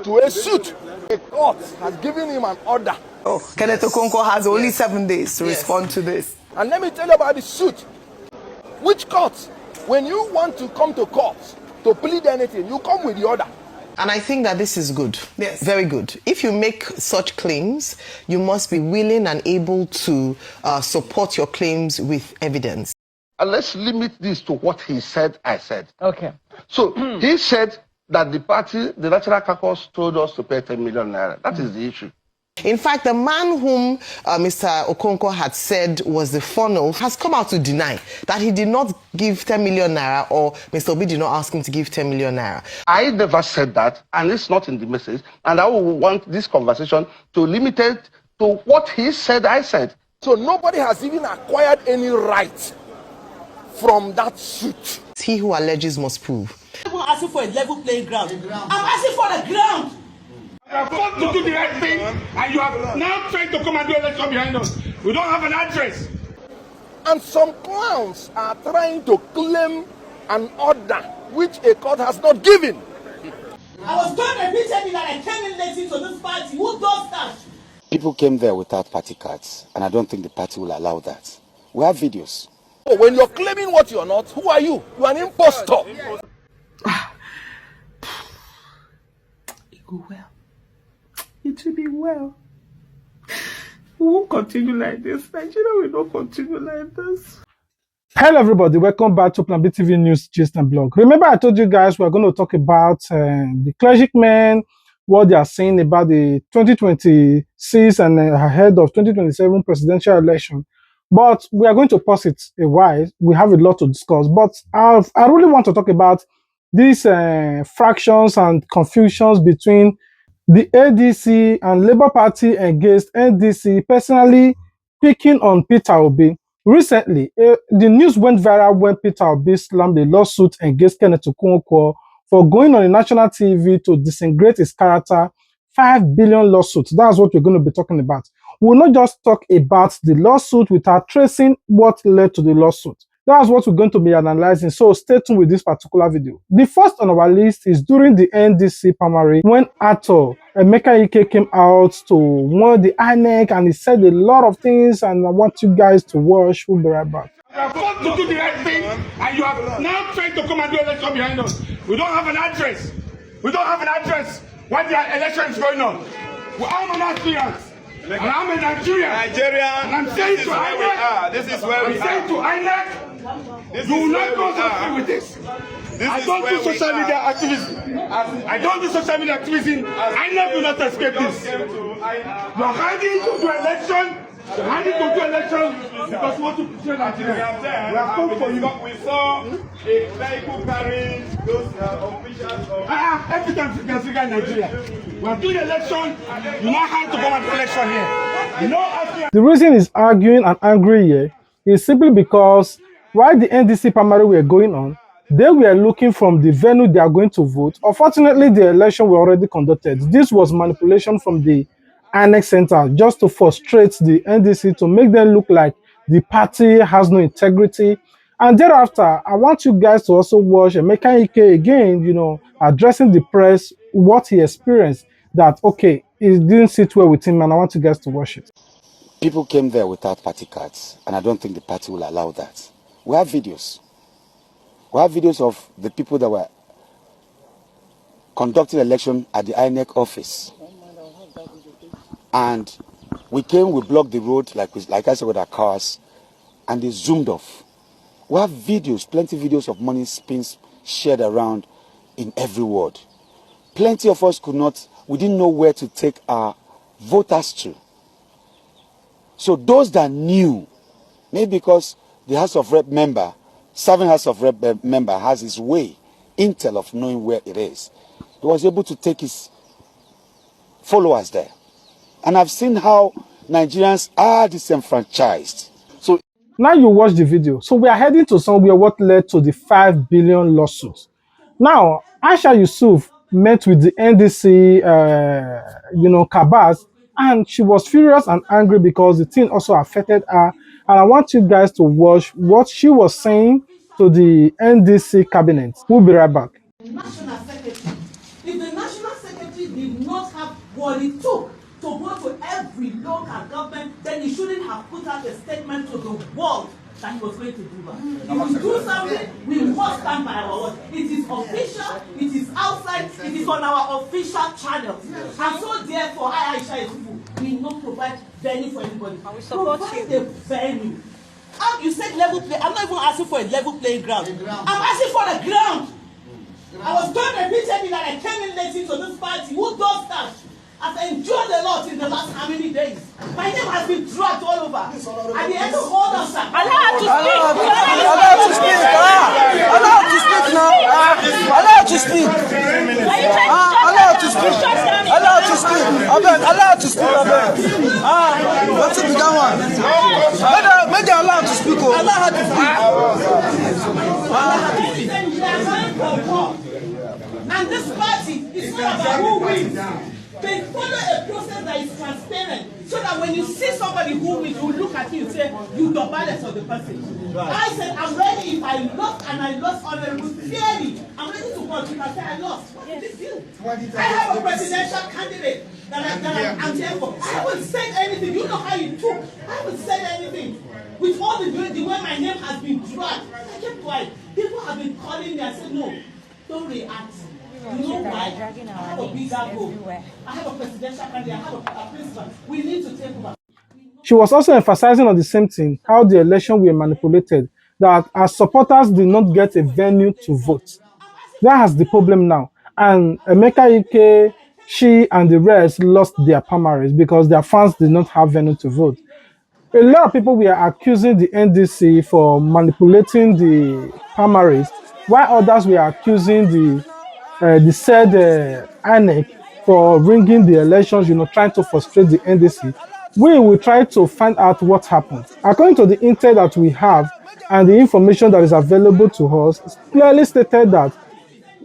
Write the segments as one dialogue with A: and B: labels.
A: to a suit. A court has given him an order.
B: Oh, Kenneth Okonkwo has only 7 days to respond to this.
A: And let me tell you about the suit. Which court? When you want to come to court to plead anything, you come with the order.
B: And I think that this is good. Yes. Very good. If you make such claims, you must be willing and able to support your claims with evidence.
C: And let's limit this to what he said, I said.
D: Okay.
C: So he said that the party, the National Caucus, told us to pay 10 million naira. That is the issue.
B: In fact, the man whom Mr. Okonkwo had said was the funnel has come out to deny that he did not give 10 million naira, or Mr. Obi did not ask him to give 10 million naira.
C: I never said that, and it's not in the message. And I will want this conversation to limit it to what he said, I said.
A: So nobody has even acquired any right from that suit.
B: He who alleges must prove.
E: I'm asking for a level playing ground. I'm asking for the ground.
F: You have fought to do the right thing, and you have now tried to come and do election behind us. We don't have an address.
A: And some clowns are trying to claim an order which a court has not given.
E: I was told repeatedly that I came in late into this party. Who does that?
G: People came there without party cards, and I don't think the party will allow that. We have videos.
A: So when you're claiming what you're not, who are you? You are an impostor.
D: It go well. It will be well. We won't continue like this. Nigeria will not continue like this.
H: Hello everybody, welcome back to Plan B TV News Gist and Blog. Remember I told you guys we're going to talk about the clergymen, what they are saying about the 2026 and ahead of 2027 presidential election. But we are going to pause it a while. We have a lot to discuss. But I really want to talk about these fractions and confusions between the ADC and Labour Party against NDC, personally picking on Peter Obi. Recently, the news went viral when Peter Obi slammed a lawsuit against Kenneth Okonkwo for going on a national TV to disintegrate his character. 5 billion lawsuit. That's what we're going to be talking about. We'll not just talk about the lawsuit without tracing what led to the lawsuit. That's what we're going to be analyzing, so stay tuned with this particular video. The first on our list is during the NDC primary when Ato Emeka Ike came out to warn the INEC, and he said a lot of things, and I want you guys to watch. We'll be right back.
F: You have fought to do the right thing, and you have now tried to come and do election behind us. We don't have an address. We don't have an address when the election is going on. I'm an aspirant. And I'm a Nigerian. And I'm saying to INEC,
I: this is where we are.
F: I'm saying to INEC, you will not go through with this. I don't do social media activism. I don't do social media activism. INEC will not escape this. You are hiding to do election. You're hiding to do election because you want to betray Nigeria. We have come for you.
I: We saw a vehicle carrying those officials of...
F: Every time you can figure Nigeria. We are doing election. You know how to go and do election here. You know,
H: the reason he's arguing and angry here is simply because while the NDC primary were going on, they were looking from the venue they are going to vote. Unfortunately, the election were already conducted. This was manipulation from the INEC Center just to frustrate the NDC, to make them look like the party has no integrity. And thereafter, I want you guys to also watch Emeka Ike again, you know, addressing the press, what he experienced, that, okay, it didn't sit well with him, and I want you guys to watch it.
G: People came there without party cards, and I don't think the party will allow that. We have videos. We have videos of the people that were conducting election at the INEC office. And we came, we blocked the road, like I said, with our cars, and they zoomed off. We have videos, plenty of videos of money spins shared around in every ward. Plenty of us we didn't know where to take our voters to. So those that knew, maybe because the House of Rep member, serving House of Rep member has his way, intel of knowing where it is, he was able to take his followers there. And I've seen how Nigerians are disenfranchised. So
H: now you watch the video. So we are heading to somewhere what led to the 5 billion lawsuit. Now, Aisha Yusuf met with the NDC, cabals, and she was furious and angry because the thing also affected her. And I want you guys to watch what she was saying to the NDC cabinet. We'll be right back.
E: National Secretary. If the National Secretary, the did not have what it took to go to every local government, then he shouldn't have put out a statement to the world that he was going to do that. If we do something, we must stand by our word. It is official, it is outside, it is on our official channels. And so therefore, Aisha Yusufu will not provide venue for anybody. Provide the venue. You said level play. I'm not even asking for a level playing ground. I'm asking for the ground. I was told repeatedly that I came in late into this party. Who does that? I've enjoyed a lot in the last how many days? My name has been dragged all over. At the end of all that, sir. Allow to speak.
J: Allow to speak. Allow to speak now. Allow to speak. Allow to speak. Allow to speak. Allow to speak. What's it that one? Make her allow to speak. Allow her to
E: speak. And this party is not about who wins. They follow a process that is transparent, so that when you see somebody who wins, you look at you and say, you the balance of the person. Right. I said, I'm ready if I lost and I lost honorable fairly. I'm ready to watch if I say I lost. What did this do? I have a presidential candidate that I'm here for. I haven't said anything. You know how you took. I haven't said anything. With all the way my name has been dragged, I kept quiet. People have been calling me and said, no, don't react. You know why? I have a bigger goal. I have a presidential candidate. I have a principal. We need to take over.
H: She was also emphasizing on the same thing, how the election were manipulated, that our supporters did not get a venue to vote. That's the problem now. And Emeka Ike, she and the rest lost their primaries because their fans did not have venue to vote. A lot of people were accusing the NDC for manipulating the primaries, while others were accusing the said INEC for ringing the elections, trying to frustrate the NDC. We will try to find out what happened. According to the intel that we have and the information that is available to us, it's clearly stated that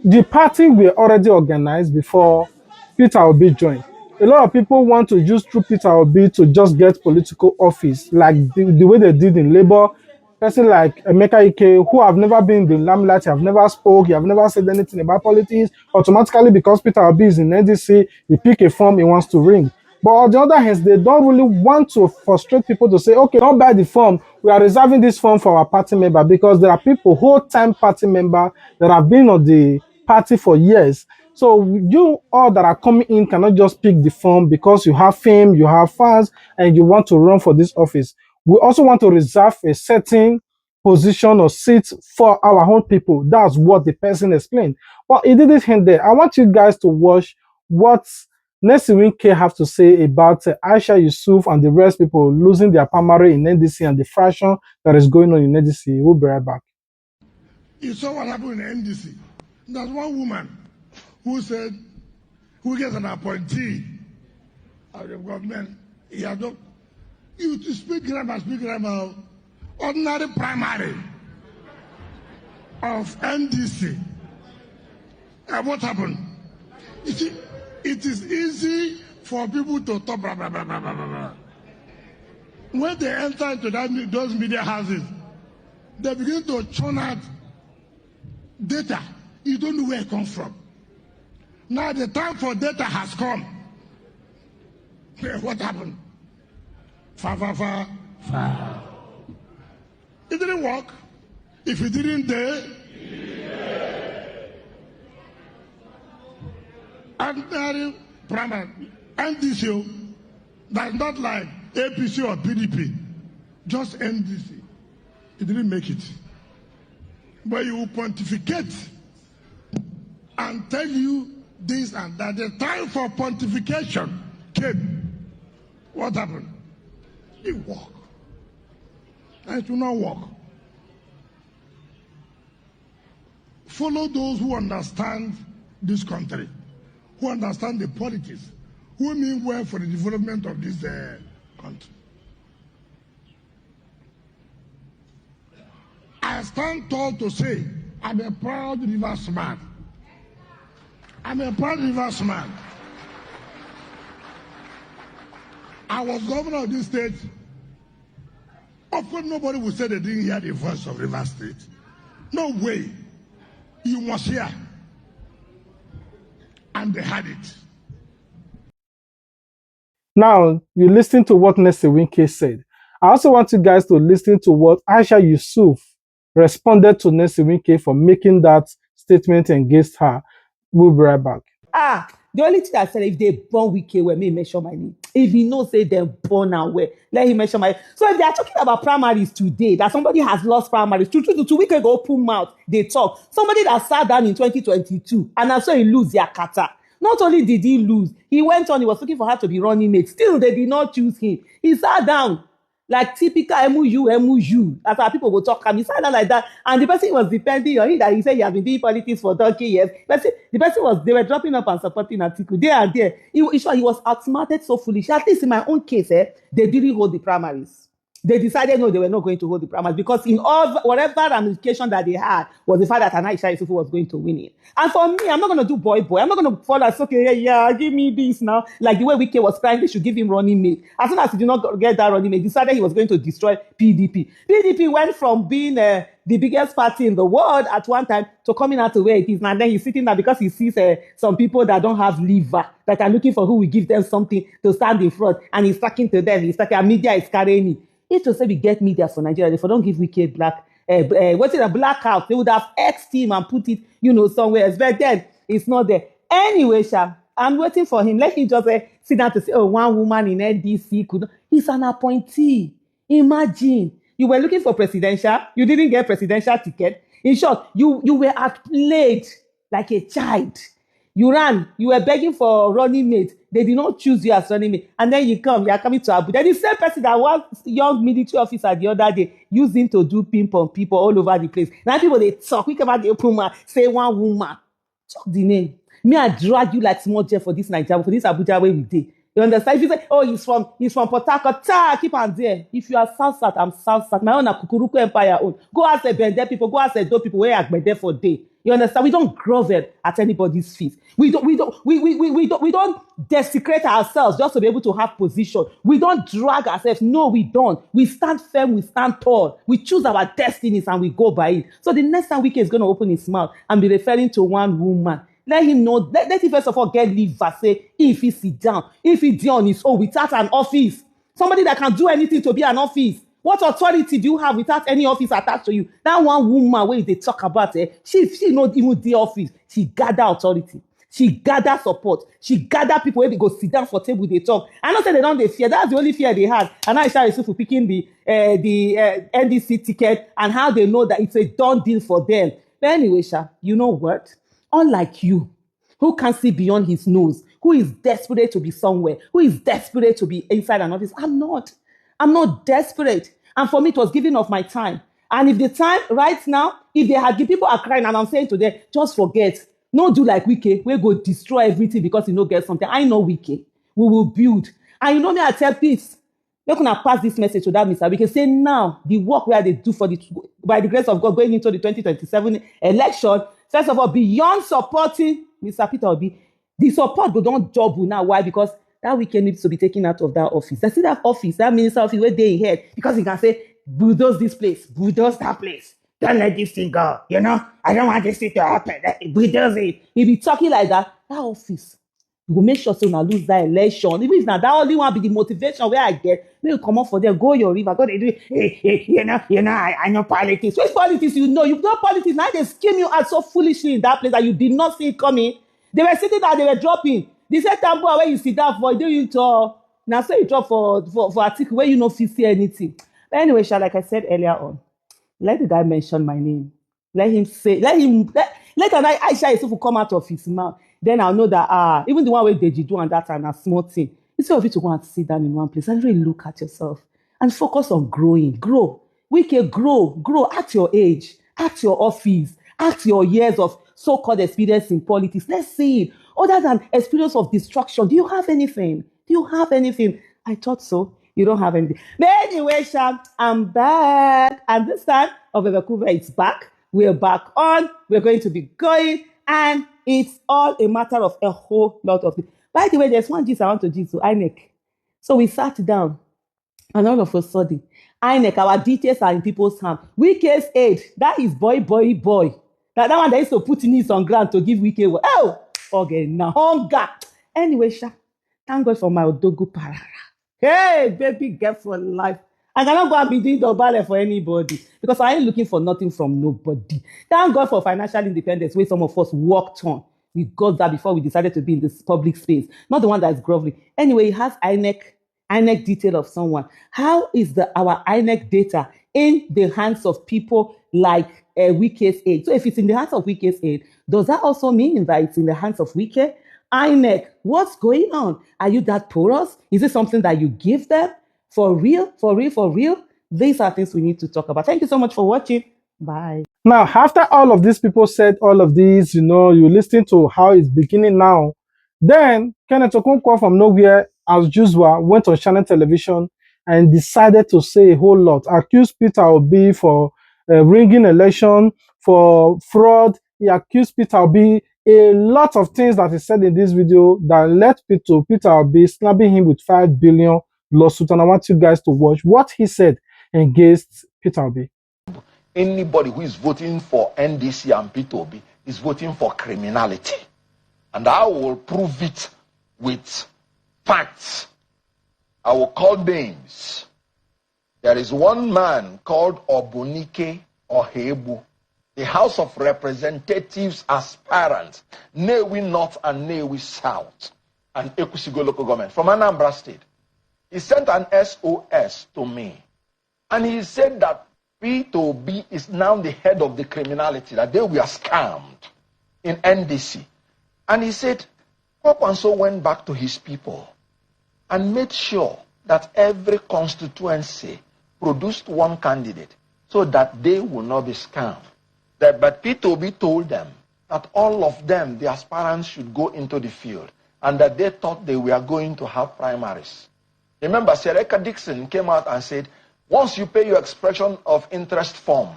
H: the party were already organized before Peter Obi joined. A lot of people want to use through Peter Obi to just get political office, like the way they did in Labour. Person like Emeka Ike, who have never been in the limelight, have never spoke, have never said anything about politics, automatically because Peter Obi is in NDC, he pick a form he wants to ring. But on the other hand, they don't really want to frustrate people to say, okay, don't buy the form. We are reserving this form for our party member, because there are people, whole-time party member, that have been on the party for years. So you all that are coming in cannot just pick the form because you have fame, you have fans, and you want to run for this office. We also want to reserve a certain position or seat for our own people. That's what the person explained. But it didn't end there. I want you guys to watch what Nesiwin K have to say about Aisha Yusuf and the rest people losing their primary in NDC and the fraction that is going on in NDC. We'll be right back.
F: You saw what happened in NDC. There's one woman who said, who gets an appointee of the government, he had no, you to speak grammar, ordinary primary of NDC. And what happened? You see, it is easy for people to talk blah, blah, blah, blah, blah, blah. When they enter into those media houses, they begin to churn out data. You don't know where it comes from. Now the time for data has come. What happened? It didn't work. If it didn't there, ordinary primary NDC, that's not like APC or PDP, just NDC. It didn't make it. But you will pontificate and tell you this and that. The time for pontification came. What happened? It worked. And it will not work. Follow those who understand this country, who understand the politics, who mean well for the development of this country. I stand tall to say, I'm a proud Rivers man. I'm a proud Rivers man. I was governor of this state. Of course, nobody would say they didn't hear the voice of Rivers State. No way. You must hear. And they had it.
H: Now, you listen to what Nesi Winke said. I also want you guys to listen to what Aisha Yusuf responded to Nesi Winke for making that statement against her. We'll be right back.
E: The only thing I said, if they born Wike, where me mention my name. If he knows say them born and where, let him mention my name. So if they are talking about primaries today, that somebody has lost primaries, two weeks ago, open mouth, they talk. Somebody that sat down in 2022, and I saw he lose Yakata. Not only did he lose, he went on, he was looking for her to be running mate. Still, they did not choose him. He sat down. Like typical MU. That's how people will talk. He sat down like that. And the person was depending on him that he said he has been doing politics for 30 years. The person was, they were dropping up and supporting Atiku there and there. He was outsmarted so foolish. At least in my own case, they didn't hold the primaries. They decided no, they were not going to hold the primaries because in all whatever ramification that they had was the fact that Aisha Yusufu was going to win it. And for me, I'm not going to do boy. I'm not going to fall as okay, yeah, give me this now. Like the way Wike was crying, they should give him running mate. As soon as he did not get that running mate, he decided he was going to destroy PDP. PDP went from being the biggest party in the world at one time to coming out to where it is now. Then he's sitting there because he sees some people that don't have liver, that are looking for who will give them something to stand in front. And he's talking to them. He's talking, media is carrying it. If to say we get media for Nigeria, if we don't give Wike what's it, a blackout, they would have X team and put it, somewhere else. But then it's not there. Anyway, I'm waiting for him. Let him just sit down to say, oh, one woman in NDC could. He's an appointee. Imagine you were looking for presidential, you didn't get presidential ticket. In short, you were outplayed like a child. You ran, you were begging for running mate. They did not choose you as running mate. And then you are coming to Abuja. The same person that was young military officer the other day, using to do pimp on people all over the place. Now people, they talk. We come out the open mouth, say one woman. Talk the name. Me, I drag you like small Jeff for this Nigeria, for this Abuja where we did. You understand? If you say, oh, he's from Port Harcourt, keep on there. If you are South, I'm South. My own Kukuruku Empire own. Go ask the Bende people, go ask the dope people where I there for day. You understand? We don't grovel at anybody's feet. We don't desecrate ourselves just to be able to have position. We don't drag ourselves. No, we don't. We stand firm, we stand tall. We choose our destinies and we go by it. So the next time Wike is going to open his mouth and be referring to one woman, let him know, let him first of all get liver, say, if he sit down, if he did on his own without an office, somebody that can do anything to be an office. What authority do you have without any office attached to you? That one woman where they talk about, she not even the office. She gather authority. She gather support. She gather people where they go sit down for table, they talk. I know say they don't, they fear. That's the only fear they had. And I started for picking the NDC ticket and how they know that it's a done deal for them. But anyway, you know what? Unlike you, who can't see beyond his nose, who is desperate to be somewhere, who is desperate to be inside an office. I'm not desperate. And for me, it was giving of my time. And if the time right now, if they had given people are crying, and I'm saying to them, just forget. No do like Wike, we go destroy everything because you don't get something. I know Wike. We will build. And you know me, I tell peace. We're going to pass this message to that Mr. Wike. Say now, the work where they do by the grace of God, going into the 2027 election, first of all, beyond supporting Mr. Peter Obi, the support go don't double now. Why? Because that Wike needs to be taken out of that office. I see that office, that minister office where they in head, because he can say, bulldoze this place, bulldoze that place. Don't let this thing go. I don't want this thing to happen. Bulldoze it. If he talking like that office, you will make sure so now lose that election. Even if now that only one be the motivation where I get, maybe come up for there, go your river, go they do. I know politics. Which politics you know? You know politics. Now they scheme you out so foolishly in that place that you did not see it coming. They were sitting there, they were dropping. They said tambo where you sit down for, do you talk? Now say you drop for article where you know see anything. But anyway, like I said earlier on, let the guy mention my name. Let him say, let Aisha Yusufu come out of his mouth. Then I'll know that even the one where Deji do and that and a small thing. Instead of you to go and sit down in one place and really look at yourself and focus on growing. Grow. We can grow at your age, at your office, at your years of so-called experience in politics. Let's see it. Other than experience of destruction, do you have anything? I thought so. You don't have anything. But anyway, I'm back. And this time, Vancouver is back. We're back on. We're going to be going. And it's all a matter of a whole lot of things. By the way, there's one gist I want to give to INEC. So we sat down. And all of a sudden, INEC, our details are in people's hands. Wike's aid, that is boy. That one that used to put in his on ground to give Wike. Oh, okay, now hunger. Anyway, Thank God for my Odogu Parara. Hey, baby girl for life. I cannot go and be doing dobale for anybody because I ain't looking for nothing from nobody. Thank God for financial independence where some of us worked on. We got that before we decided to be in this public space, not the one that is groveling. Anyway, it has INEC detail of someone. How is our INEC data in the hands of people like Wike's aid? So if it's in the hands of Wike's aid, does that also mean that it's in the hands of Wike? INEC, what's going on? Are you that porous? Is it something that you give them? For real? For real? For real? These are things we need to talk about. Thank you so much for watching. Bye.
H: Now, after all of these people said all of these, you listen to how it's beginning now. Then Kenneth Okonkwo from nowhere, as usual, went on channel television and decided to say a whole lot. Accused Peter Obi for rigging election, for fraud. He accused Peter Obi a lot of things that he said in this video that led Peter Obi slapping him with 5 billion lawsuit. And I want you guys to watch what he said against Peter Obi.
A: Anybody who is voting for NDC and P2B is voting for criminality. And I will prove it with facts. I will call names. There is one man called Obunike Ohebu, the House of Representatives aspirant, Newi North and Newi South, and Ekusigo local government from Anambra State. He sent an SOS to me. And he said that P2B is now the head of the criminality, that they were scammed in NDC. And he said, Okonkwo went back to his people and made sure that every constituency produced one candidate so that they will not be scammed. But P2B told them that all of them, the aspirants, should go into the field and that they thought they were going to have primaries. Remember, Sereka Dixon came out and said, once you pay your expression of interest form,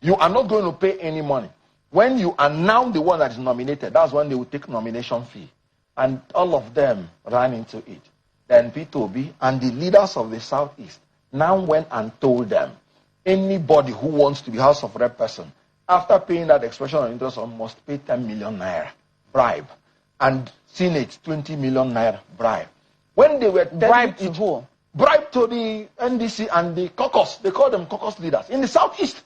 A: you are not going to pay any money. When you are now the one that is nominated, that's when they will take nomination fee. And all of them ran into it. Then P2B and the leaders of the Southeast now went and told them, anybody who wants to be House of Rep person, after paying that expression of interest form, must pay 10 million naira bribe. And Senate, 20 million naira bribe. When they were
B: Bribe to who?
A: Bribe to the NDC and the caucus. They call them caucus leaders in the Southeast.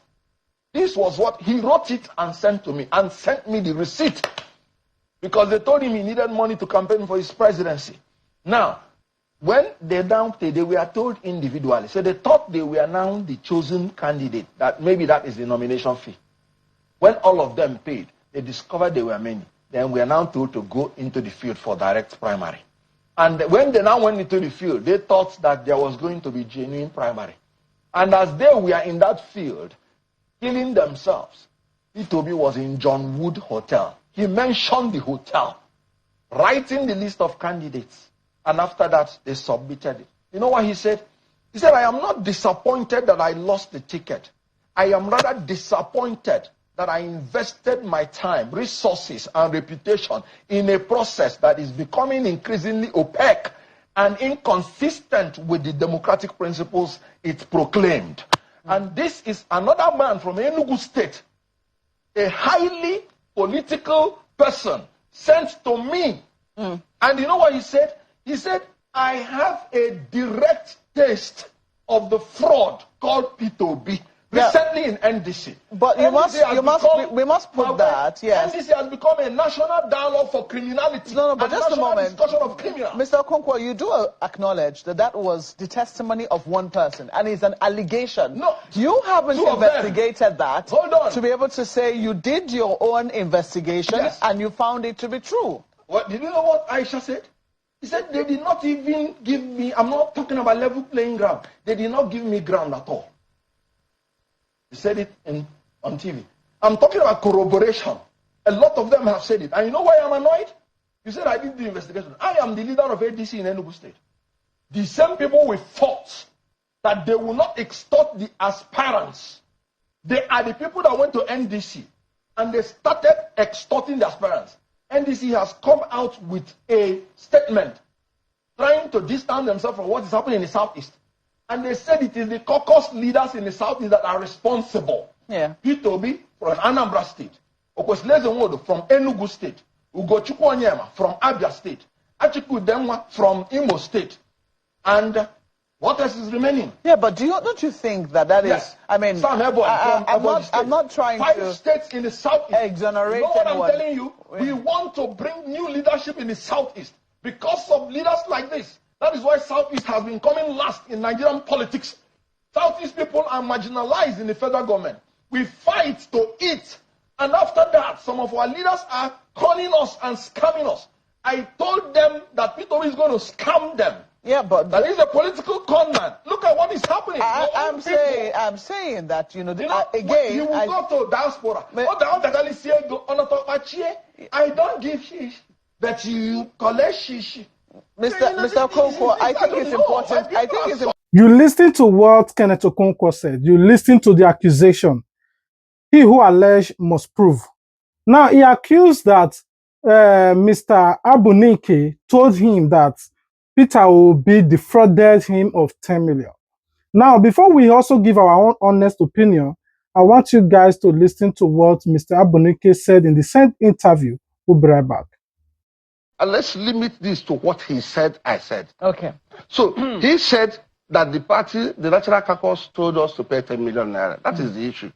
A: This was what he wrote it and sent to me and sent me the receipt because they told him he needed money to campaign for his presidency. Now, when they doubted, they were told individually. So they thought they were now the chosen candidate, that maybe that is the nomination fee. When all of them paid, they discovered there were many. Then we are now told to go into the field for direct primary. And when they now went into the field, they thought that there was going to be genuine primary. And as they were in that field, killing themselves, P2B was in John Wood Hotel. He mentioned the hotel, writing the list of candidates. And after that, they submitted it. You know what he said? He said, I am not disappointed that I lost the ticket. I am rather disappointed that I invested my time, resources, and reputation in a process that is becoming increasingly opaque and inconsistent with the democratic principles it proclaimed. And this is another man from Enugu State, a highly political person sent to me. And you know what he said? He said, I have a direct taste of the fraud called P2B. Recently in NDC.
B: But we must put that, yes.
A: NDC has become a national dialogue for criminality.
B: No, but just a moment.
A: Discussion of criminal.
B: Mr. Okonkwo, you do acknowledge that that was the testimony of one person, and it's an allegation.
A: No.
B: You haven't investigated that.
A: Hold on.
B: To be able to say you did your own investigation, and you found it to be true.
A: What, did you know what Aisha said? He said they did not even give me, I'm not talking about level playing ground. They did not give me ground at all. He said it on TV. I'm talking about corroboration. A lot of them have said it. And you know why I'm annoyed? You said I did the investigation. I am the leader of ADC in Enugu State. The same people we fought that they will not extort the aspirants. They are the people that went to NDC and they started extorting the aspirants. NDC has come out with a statement trying to distance themselves from what is happening in the Southeast. And they said it is the caucus leaders in the Southeast that are responsible. P2B from Anambra State, Okwesilezenwodo from Enugu State, Ugochukwu Onyema from Abia State, Atiku Denwa from Imo State. And what else is remaining?
K: Yeah, but don't you think that
A: Yes.
K: is? I mean,
A: Sam Ebon
K: I'm not trying
A: 5
K: to
A: states in the southeast.
K: exonerate
A: You know what
K: anyone.
A: I'm telling you? We want to bring new leadership in the southeast because of leaders like this. That is why southeast has been coming last in Nigerian politics. Southeast people are marginalized in the federal government. We fight to eat, and after that, some of our leaders are conning us and scamming us. I told them that Peter is going to scam them.
K: Yeah, but
A: that is a political con man. Look at what is happening.
K: I'm saying that again.
A: You will go to diaspora. I don't give shish, but you collect shish.
K: Mr. Okonkwo, I think it's important.
H: You listen to what Kenneth Okonkwo said. You listen to the accusation. He who alleged must prove. Now, he accused that Mr. Abunike told him that Peter Obi defrauded him of 10 million. Now, before we also give our own honest opinion, I want you guys to listen to what Mr. Abunike said in the same interview. We'll be right back.
C: And let's limit this to what he said, I said.
K: Okay.
C: So he said that the party, the National Caucus, told us to pay 10 million naira. That is the issue.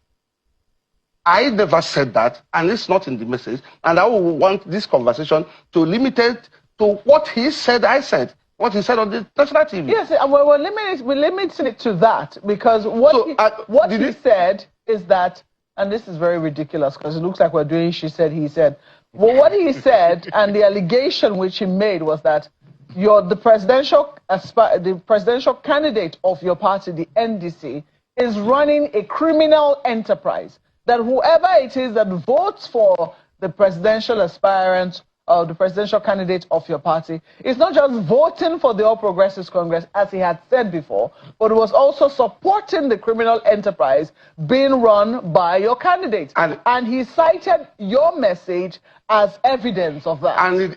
C: I never said that, and it's not in the message. And I will want this conversation to limit it to what he said, I said. What he said on the national TV.
K: Yes, we're limiting it to that because what he said is that, and this is very ridiculous because it looks like we're doing she said, he said. Well, what he said and the allegation which he made was that the presidential candidate of your party, the NDC, is running a criminal enterprise. That whoever it is that votes for the presidential aspirant or the presidential candidate of your party is not just voting for the All Progressives Congress, as he had said before, but it was also supporting the criminal enterprise being run by your candidate. And he cited your message as evidence of that.
C: And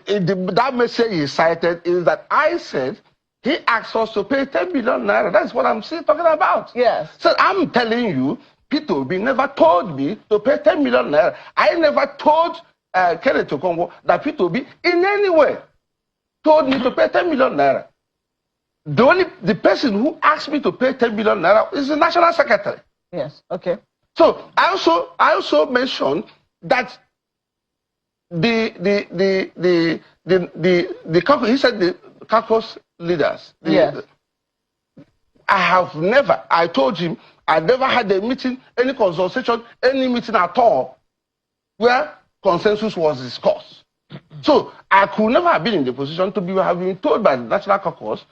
C: that message he cited is that I said he asked us to pay 10 million naira. That's what I'm still talking about.
K: Yes.
C: So I'm telling you, Peter Obi never told me to pay 10 million naira. I never told Kenneth Okonkwo that Peter Obi in any way told me to pay 10 million naira. The person who asked me to pay 10 million naira is the National Secretary.
K: Yes, okay.
C: So I also mentioned that the caucus, he said the caucus leaders.
K: Yes.
C: I told him I never had a meeting, any consultation, any meeting at all where consensus was discussed. So I could never have been in the position to have been told by the National Caucus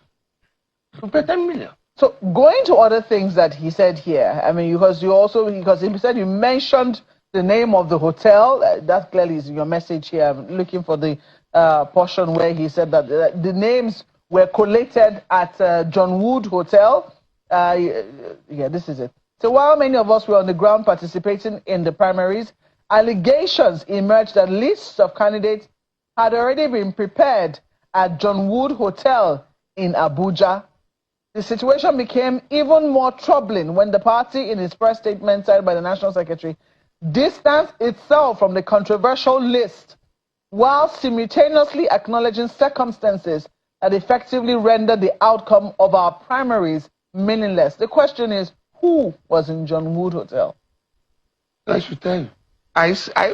C: to pay 10 million.
K: So going to other things that he said here, I mean, because he said you mentioned the name of the hotel. That clearly is your message here. I'm looking for the portion where he said that the names were collated at John Wood Hotel. Yeah, this is it. So while many of us were on the ground participating in the primaries, allegations emerged that lists of candidates had already been prepared at John Wood Hotel in Abuja. The situation became even more troubling when the party, in its press statement signed by the National Secretary, distanced itself from the controversial list while simultaneously acknowledging circumstances that effectively rendered the outcome of our primaries meaningless. The question is, who was in John Wood Hotel?
C: I should tell you.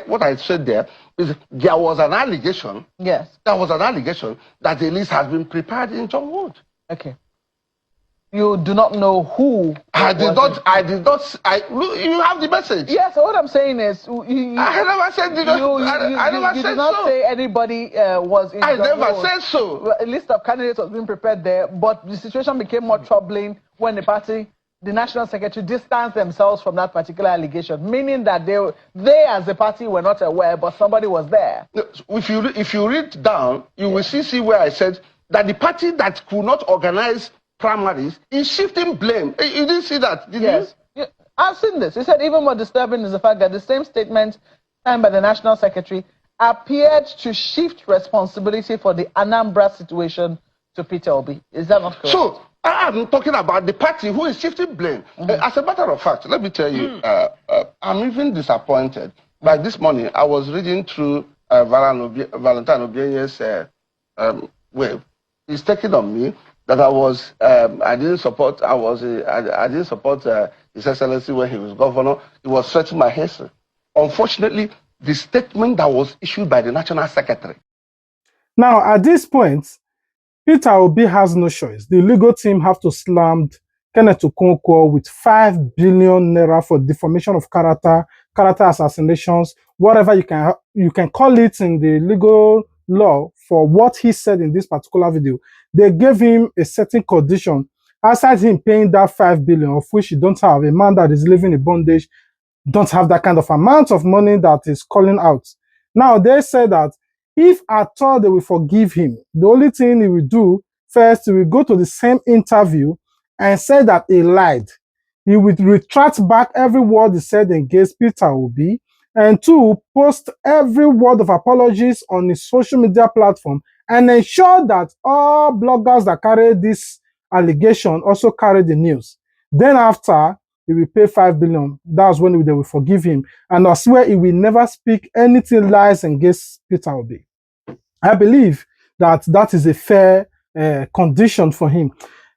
C: What I said there is there was an allegation.
K: Yes.
C: There was an allegation that the list has been prepared in John Wood.
K: Okay. You do not know who.
C: I did not. You have the message.
K: Yes. So what I'm saying is,
C: I never said.
K: You did not say anybody was in.
C: I never said so.
K: A list of candidates was being prepared there, but the situation became more troubling when the party, the National Secretary, distanced themselves from that particular allegation, meaning that they as a party were not aware, but somebody was there.
C: If you read down, you will see where I said that the party that could not organize primaries is shifting blame. You didn't see that, did you?
K: Yeah, I've seen this. He said even more disturbing is the fact that the same statement signed by the National Secretary appeared to shift responsibility for the Anambra situation to Peter Obi. Is that not correct?
C: So, I'm talking about the party who is shifting blame. As a matter of fact, let me tell you, I'm even disappointed. Like this morning, I was reading through Valentine Obienye's is taking on me that I didn't support His Excellency when he was governor. He was threatening my history. Unfortunately, the statement that was issued by the National Secretary.
H: Now, at this point, Peter Obi has no choice. The legal team have to slam Kenneth Okonkwo with 5 billion naira for defamation of character assassinations, whatever you can call it in the legal law for what he said in this particular video. They gave him a certain condition. Aside him paying that 5 billion, of which he don't have, a man that is living in bondage don't have that kind of amount of money that is calling out. Now, they say that if at all they will forgive him, the only thing he will do, first, he will go to the same interview and say that he lied. He will retract back every word he said against Peter Obi, and two, post every word of apologies on his social media platform and ensure that all bloggers that carry this allegation also carry the news. Then after, he will pay 5 billion. That's when they will forgive him. And I swear he will never speak anything lies against Peter Obi. I believe that that is a fair condition for him.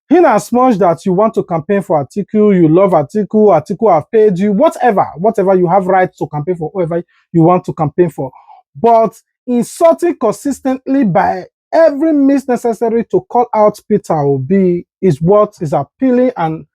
H: In as much that you want to campaign for Atiku, you love Atiku have paid you, whatever you have right to campaign for, whoever you want to campaign for. But insulting consistently by every means necessary to call out Peter Obi is what is appealing and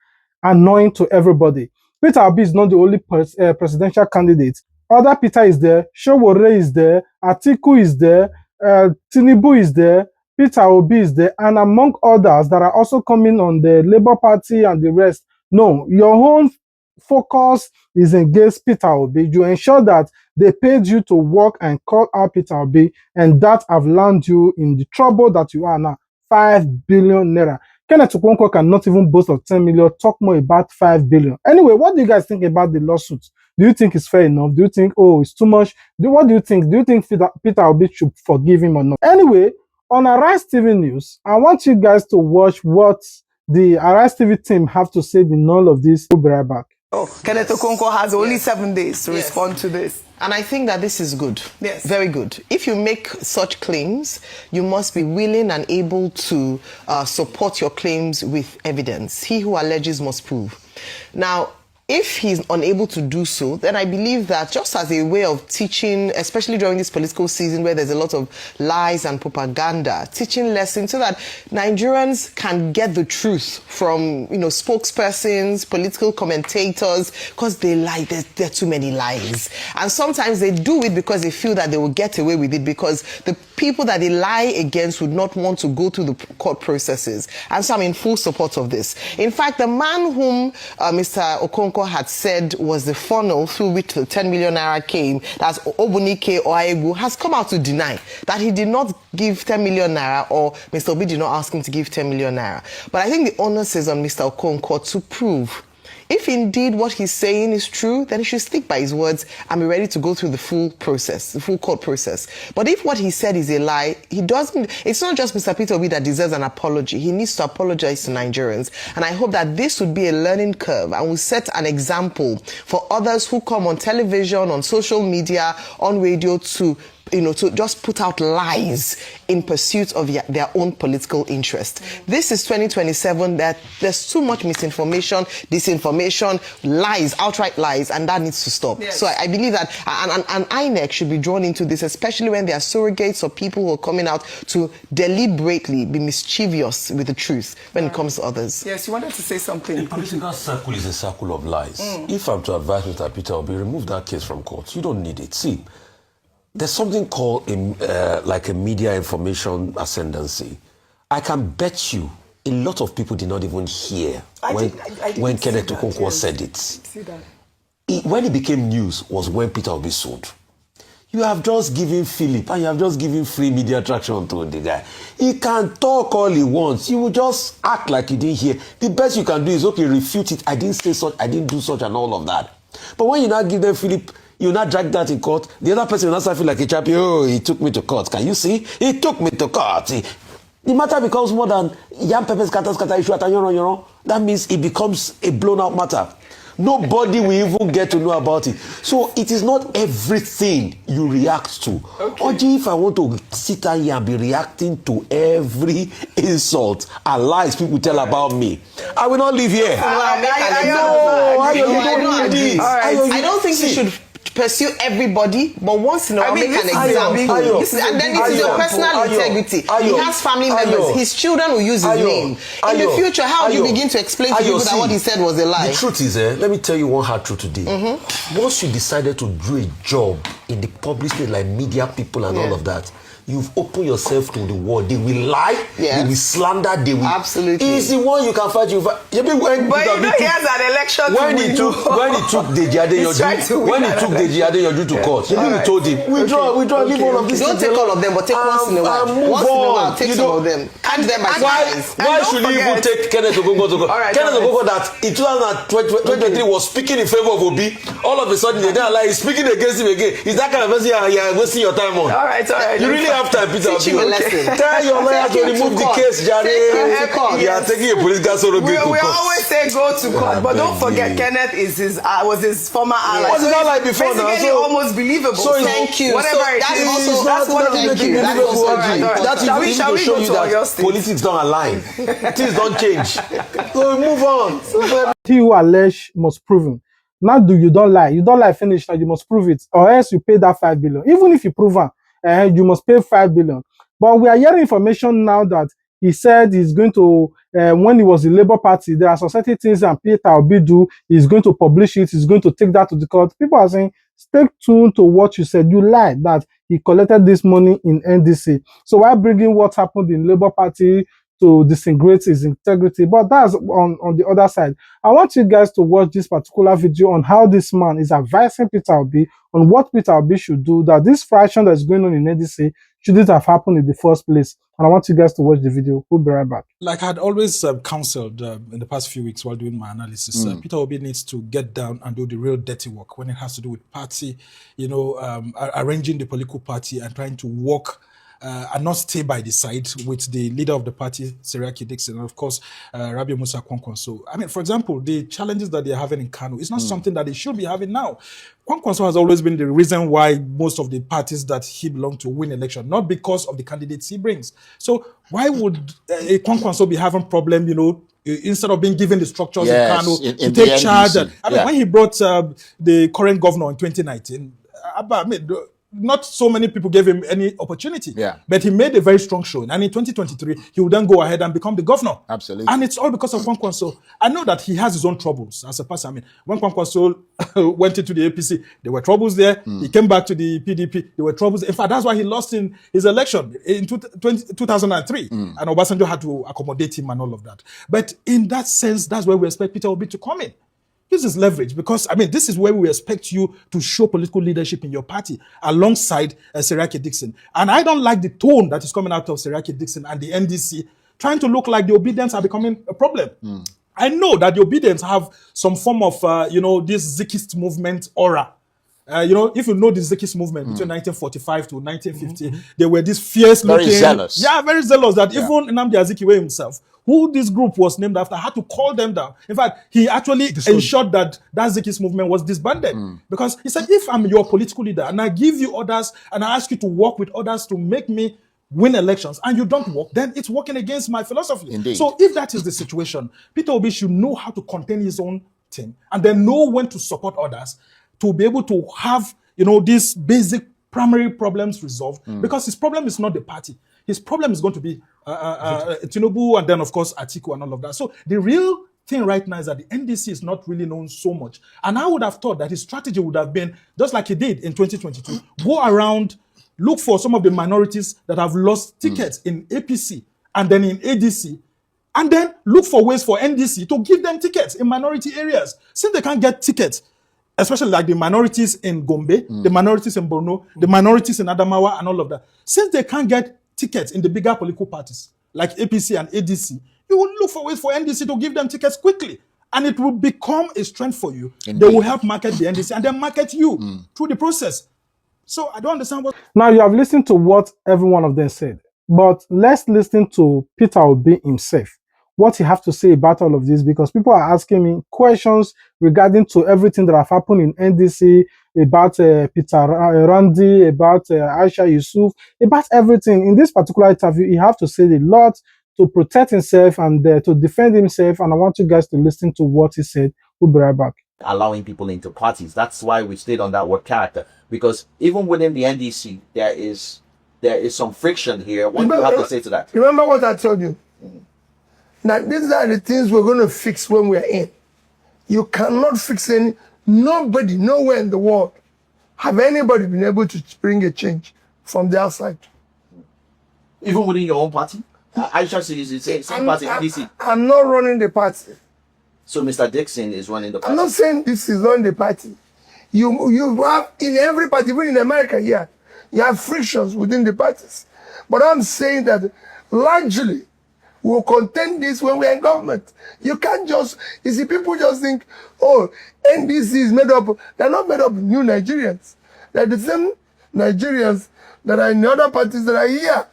H: annoying to everybody. Peter Obi is not the only presidential candidate. Other Peter is there, Showore is there, Atiku is there, Tinubu is there, Peter Obi is there, and among others that are also coming on the Labour Party and the rest. No, your own focus is against Peter Obi. You ensure that they paid you to work and call out Peter Obi, and that have landed you in the trouble that you are now. 5 billion naira. Kenneth Okonkwo cannot even boast of 10 million, talk more about 5 billion. Anyway, what do you guys think about the lawsuit? Do you think it's fair enough? Do you think, oh, it's too much? What do you think? Do you think Peter Obi should forgive him or not? Anyway, on Arise TV News, I want you guys to watch what the Arise TV team have to say in all of this. We'll be right back.
B: Kenneth Okonkwo has only 7 days to respond to this. And I think that this is good. Yes. Very good. If you make such claims, you must be willing and able to support your claims with evidence. He who alleges must prove. Now, if he's unable to do so, then I believe that just as a way of teaching, especially during this political season where there's a lot of lies and propaganda, teaching lessons so that Nigerians can get the truth from, spokespersons, political commentators, because they lie. There are too many lies. And sometimes they do it because they feel that they will get away with it because the people that they lie against would not want to go through the court processes. And so I'm in full support of this. In fact, the man whom Mr. Okonkwo had said was the funnel through which the 10 million naira came, that's Obunike Oaibu, has come out to deny that he did not give 10 million naira or Mr. Obi did not ask him to give 10 million naira. But I think the onus is on Mr. Okonkwo to prove. If indeed what he's saying is true, then he should stick by his words and be ready to go through the full process, the full court process. But if what he said is a lie, it's not just Mr. Peter Obi that deserves an apology. He needs to apologize to Nigerians. And I hope that this would be a learning curve and will set an example for others who come on television, on social media, on radio to just put out lies in pursuit of their own political interest. This is 2027. There's too much misinformation, disinformation, lies, outright lies, and that needs to stop. Yes. So I believe that an INEC should be drawn into this, especially when there are surrogates or people who are coming out to deliberately be mischievous with the truth when it comes to others. Yes, you wanted to say something.
L: A political circle is a circle of lies. If I'm to advise Mr. Peter Obi, remove that case from court. You don't need it. See, there's something called like a media information ascendancy. I can bet you a lot of people did not even hear when Kenneth Okonkwo said it. When it became news was when Peter Obi sold. You have just given Philip and you have just given free media traction to the guy. He can talk all he wants. You will just act like you didn't hear. The best you can do is, okay, refute it. I didn't say such, I didn't do such and all of that. But when you now give them Philip, you not drag that in court. The other person will not feel like a champion. Oh, he took me to court. Can you see? He took me to court. The matter becomes more than yam pepper scatter issue at that means it becomes a blown out matter. Nobody will even get to know about it. So it is not everything you react to. Okay. Oji, if I want to sit here and be reacting to every insult and lies people tell about me, I will not live here.
B: I don't think you should pursue everybody, but once in a while make an example. And then it is your personal integrity. He has family members. His children will use his name. In the future, how do you begin to explain to people that what he said was a lie?
L: The truth is, let me tell you one hard truth today. Once you decided to do a job in the public space like media people and all of that, you've opened yourself to the world. They will lie, they will slander, they will.
B: Absolutely.
L: It's the one you can fight. When
B: he has an election
L: when he took Deji Adeyanju to court, we told him, withdraw, leave all of this.
B: Don't take all of them, but take once in a while. Once in a while, take some of them. Catch them by surprise.
L: Why should he even take Kenneth Okonkwo to court? Kenneth Okonkwo that in 2023 was speaking in favor of Obi, all of a sudden they don't lie, he's speaking against him again. Is that kind of person you're wasting your time on?
B: All right.
L: You really have time, Peter.
B: Teach him a lesson.
L: Tell your lawyer to remove the case, Jare. You are taking a political solo
B: we always say go to court, but don't forget Kenneth was his former ally.
L: What's it like before now?
B: Basically almost believable.
L: So
B: thank you.
L: Whatever
B: it is. That's one of the things.
L: That is to show you that politics don't align. Things don't change. So move on.
H: He who allege must prove. Now you don't lie. You don't lie, finish, now you must prove it. Or else you pay that 5 billion. Even if you prove it, you must pay 5 billion. But we are hearing information now that he said he's going to, when he was in Labour Party, there are some certain things and Peter Obi do, he's going to publish it, he's going to take that to the court. People are saying, stay tuned to what you said. You lied that he collected this money in NDC. So why bringing what happened in Labour Party to disintegrate his integrity? But that's on the other side. I want you guys to watch this particular video on how this man is advising Peter Obi on what Peter Obi should do, that this fraction that is going on in NDC shouldn't have happened in the first place. And I want you guys to watch the video. We'll be right back.
M: Like I had always counseled in the past few weeks while doing my analysis, Peter Obi needs to get down and do the real dirty work when it has to do with party, arranging the political party and trying to work and not stay by the side with the leader of the party, Seriake Dixon, and of course, Rabia Musa Kwankwan. So, I mean, for example, the challenges that they're having in Kano is not something that they should be having now. Kwankwan has always been the reason why most of the parties that he belonged to win election, not because of the candidates he brings. So, why would Kwankwan be having problem, instead of being given the structures in Kano to take charge? When he brought the current governor in 2019, not so many people gave him any opportunity, but he made a very strong showing. And in 2023, he would then go ahead and become the governor.
N: Absolutely.
M: And it's all because of Kwankwan. So I know that he has his own troubles as a person. I mean, when Kwankwan went into the APC, there were troubles there. He came back to the PDP, there were troubles. In fact, that's why he lost in his election in 2003. And Obasanjo had to accommodate him and all of that. But in that sense, that's where we expect Peter Obi to come in. This is leverage because, I mean, this is where we expect you to show political leadership in your party alongside Seriake Dixon. And I don't like the tone that is coming out of Seriake Dixon and the NDC trying to look like the Obedience are becoming a problem. I know that the Obedience have some form of, this Zikist movement aura. If you know the Zikist movement between 1945 to 1950, they were this fierce looking.
N: Very zealous.
M: Yeah, very zealous that even Nnamdi Azikiwe himself, who this group was named after, had to call them down. In fact, he actually ensured that Zikist movement was disbanded. Because he said, if I'm your political leader and I give you orders and I ask you to work with others to make me win elections and you don't work, then it's working against my philosophy.
N: Indeed.
M: So if that is the situation, Peter Obi should know how to contain his own team and then know when to support others to be able to have, these basic primary problems resolved, because his problem is not the party. His problem is going to be Tinubu and then, of course, Atiku and all of that. So the real thing right now is that the NDC is not really known so much. And I would have thought that his strategy would have been, just like he did in 2022, go around, look for some of the minorities that have lost tickets in APC and then in ADC, and then look for ways for NDC to give them tickets in minority areas. Since they can't get tickets, especially like the minorities in Gombe, the minorities in Borno, the minorities in Adamawa and all of that. Since they can't get tickets in the bigger political parties, like APC and ADC, you will look for ways for NDC to give them tickets quickly. And it will become a strength for you. Indeed. They will help market the NDC and then market you through the process. So I don't understand what...
H: Now you have listened to what every one of them said. But let's listen to Peter Obi himself. what he have to say about all of this, because people are asking me questions regarding to everything that have happened in NDC, about Peter Randy, about Aisha Yusuf, about everything. In this particular interview, he have to say a lot to protect himself and to defend himself, and I want you guys to listen to what he said. We'll be right back.
N: Allowing people into parties. That's why we stayed on that word character, because even within the NDC, there is some friction here. What do you have to say to that?
O: Remember what I told you? Now, these are the things we're going to fix when we're in. You cannot fix any. Nobody, nowhere in the world, have anybody been able to bring a change from the outside.
N: Even within your own party? Aisha says it's the same party, NDC.
O: I'm not running the party.
N: So Mr. Dixon is running the party.
O: I'm not saying this is running the party. You have, in every party, even in America here, you have frictions within the parties. But I'm saying that largely, we'll contend this when we're in government. You can't just, you see, people just think, oh, NDC is made up, they're not made up of new Nigerians. They're the same Nigerians that are in the other parties that are here.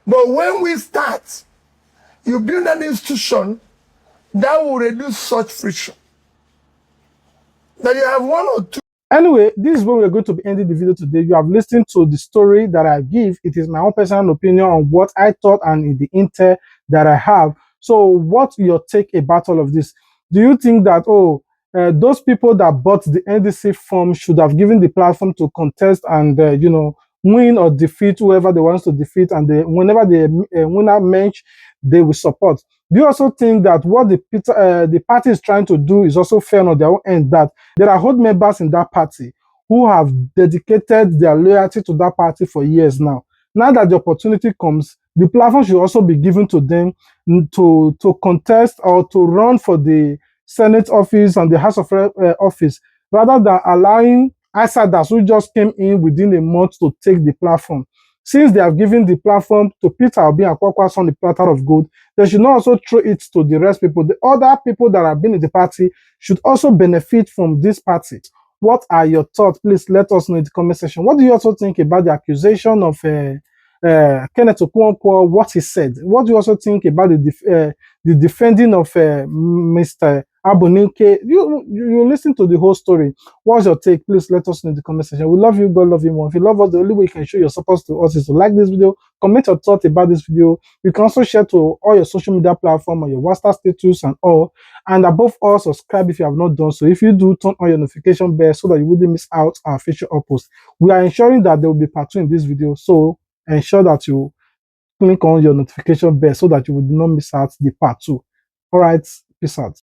O: But when we start, you build an institution that will reduce such friction. That you have one or two.
H: Anyway, this is where we're going to be ending the video today. You have listened to the story that I give. It is my own personal opinion on what I thought and in the intel that I have. So what's your take about all of this? Do you think that, those people that bought the NDC form should have given the platform to contest and, win or defeat whoever they want to defeat, and whenever the winner match, they will support? Do you also think that what the party is trying to do is also fair on their own end, that there are old members in that party who have dedicated their loyalty to that party for years now? Now that the opportunity comes, the platform should also be given to them to contest or to run for the Senate office and the House of Rep office, rather than allowing outsiders who just came in within a month to take the platform. Since they have given the platform to Peter Obi and Kwakwas on the platter of gold, they should not also throw it to the rest people. The other people that have been in the party should also benefit from this party. What are your thoughts? Please let us know in the comment section. What do you also think about the accusation of Kenneth Okonkwo, what he said? What do you also think about the defending of Mr. Abuninke? You listen to the whole story. What's your take? Please let us know in the comment section. We love you. God love you more. If you love us, the only way you can show your support to us is to like this video, comment your thoughts about this video. You can also share to all your social media platforms, on your WhatsApp status and all. And above all, subscribe if you have not done so. If you do, turn on your notification bell so that you wouldn't miss out our future uploads. We are ensuring that there will be part 2 in this video, so ensure that you click on your notification bell so that you will not miss out the part 2. All right, peace out.